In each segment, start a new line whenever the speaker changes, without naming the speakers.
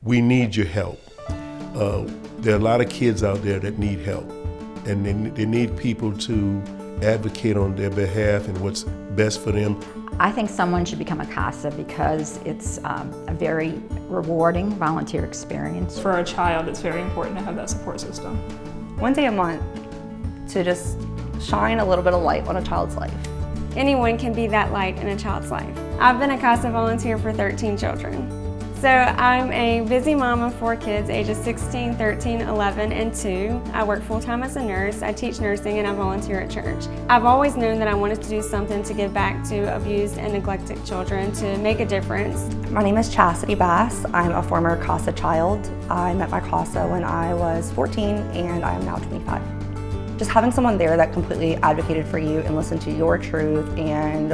we need your help. There are a lot of kids out there that need help, and they need people to advocate on their behalf and what's best for them.
I think someone should become a CASA because it's a very rewarding volunteer experience.
For a child, it's very important to have that support system.
One day a month to just shine a little bit of light on a child's life.
Anyone can be that light in a child's life. I've been a CASA volunteer for 13 children. So I'm a busy mom of 4 kids, ages 16, 13, 11, and 2. I work full-time as a nurse, I teach nursing, and I volunteer at church. I've always known that I wanted to do something to give back to abused and neglected children to make a difference.
My name is Chastity Bass. I'm a former CASA child. I met my CASA when I was 14 and I am now 25. Just having someone there that completely advocated for you and listened to your truth and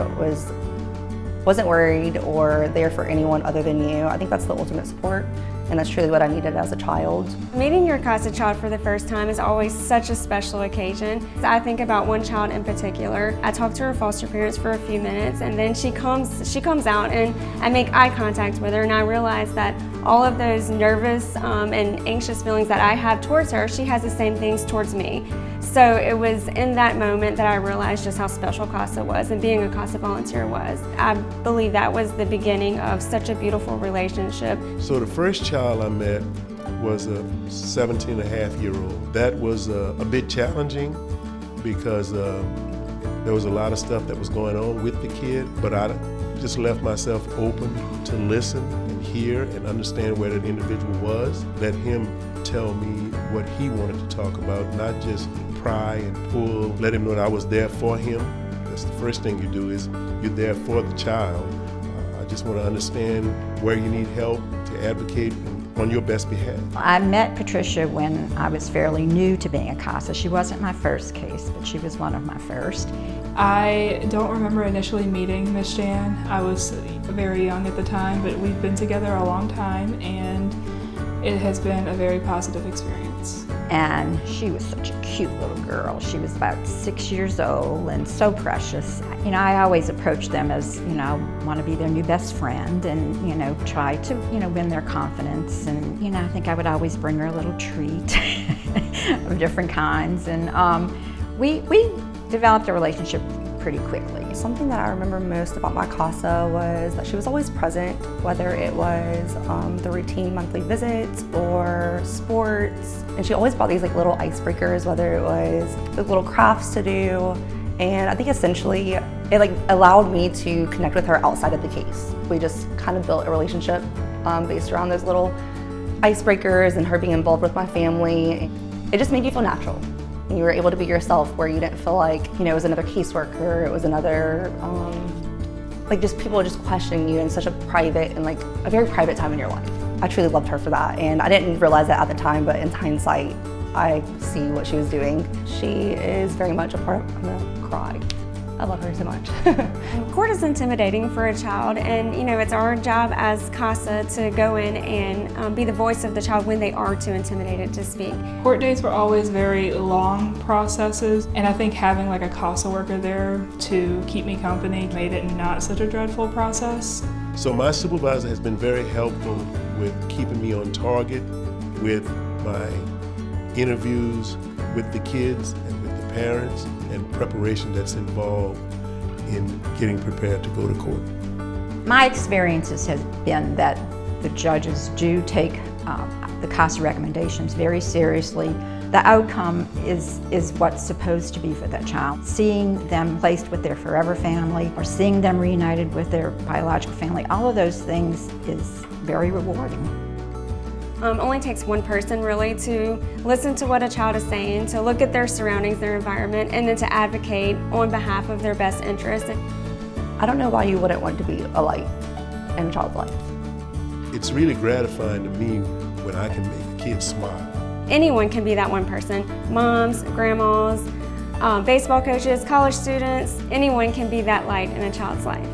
wasn't worried or there for anyone other than you. I think that's the ultimate support, and that's truly what I needed as a child.
Meeting your CASA child for the first time is always such a special occasion. I think about one child in particular. I talked to her foster parents for a few minutes, and then she comes out, and I make eye contact with her, and I realize that all of those nervous and anxious feelings that I have towards her, she has the same things towards me. So it was in that moment that I realized just how special CASA was and being a CASA volunteer was. I believe that was the beginning of such a beautiful relationship.
So the first child I met was a 17-and-a-half-year-old. That was a bit challenging because there was a lot of stuff that was going on with the kid, but I just left myself open to listen and hear and understand where that individual was. Let him tell me what he wanted to talk about, not just pry and pull. Let him know that I was there for him. That's the first thing you do, is you're there for the child. I just want to understand where you need help to advocate on your best behalf.
I met Patricia when I was fairly new to being a CASA. She wasn't my first case, but she was one of my first.
I don't remember initially meeting Miss Jan. I was very young at the time, but we've been together a long time, and it has been a very positive experience.
And she was such a cute little girl. She was about 6 years old and so precious. You know, I always approach them as, you know, want to be their new best friend and, you know, try to, you know, win their confidence. And, you know, I think I would always bring her a little treat of different kinds. And we developed a relationship pretty quickly.
Something that I remember most about my CASA was that she was always present, whether it was the routine monthly visits or sports. And she always brought these like little icebreakers, whether it was the little crafts to do. And I think essentially it like allowed me to connect with her outside of the case. We just kind of built a relationship based around those little icebreakers and her being involved with my family. It just made you feel natural. And you were able to be yourself, where you didn't feel like, you know, it was another caseworker, it was another, like just people just questioning you in such a private and like a very private time in your life. I truly loved her for that, and I didn't realize that at the time, but in hindsight, I see what she was doing. She is very much a part of, I'm gonna cry. I love her so much.
Court is intimidating for a child, and you know, it's our job as CASA to go in and be the voice of the child when they are too intimidated to speak.
Court dates were always very long processes, and I think having like a CASA worker there to keep me company made it not such a dreadful process.
So my supervisor has been very helpful with keeping me on target with my interviews with the kids and with the parents, and preparation that's involved in getting prepared to go to court.
My experiences have been that the judges do take the CASA recommendations very seriously. The outcome is what's supposed to be for that child. Seeing them placed with their forever family or seeing them reunited with their biological family, all of those things is very rewarding.
Only takes one person really to listen to what a child is saying, to look at their surroundings, their environment, and then to advocate on behalf of their best interests.
I don't know why you wouldn't want to be a light in a child's life.
It's really gratifying to me when I can make a kid smile.
Anyone can be that one person. Moms, grandmas, baseball coaches, college students, anyone can be that light in a child's life.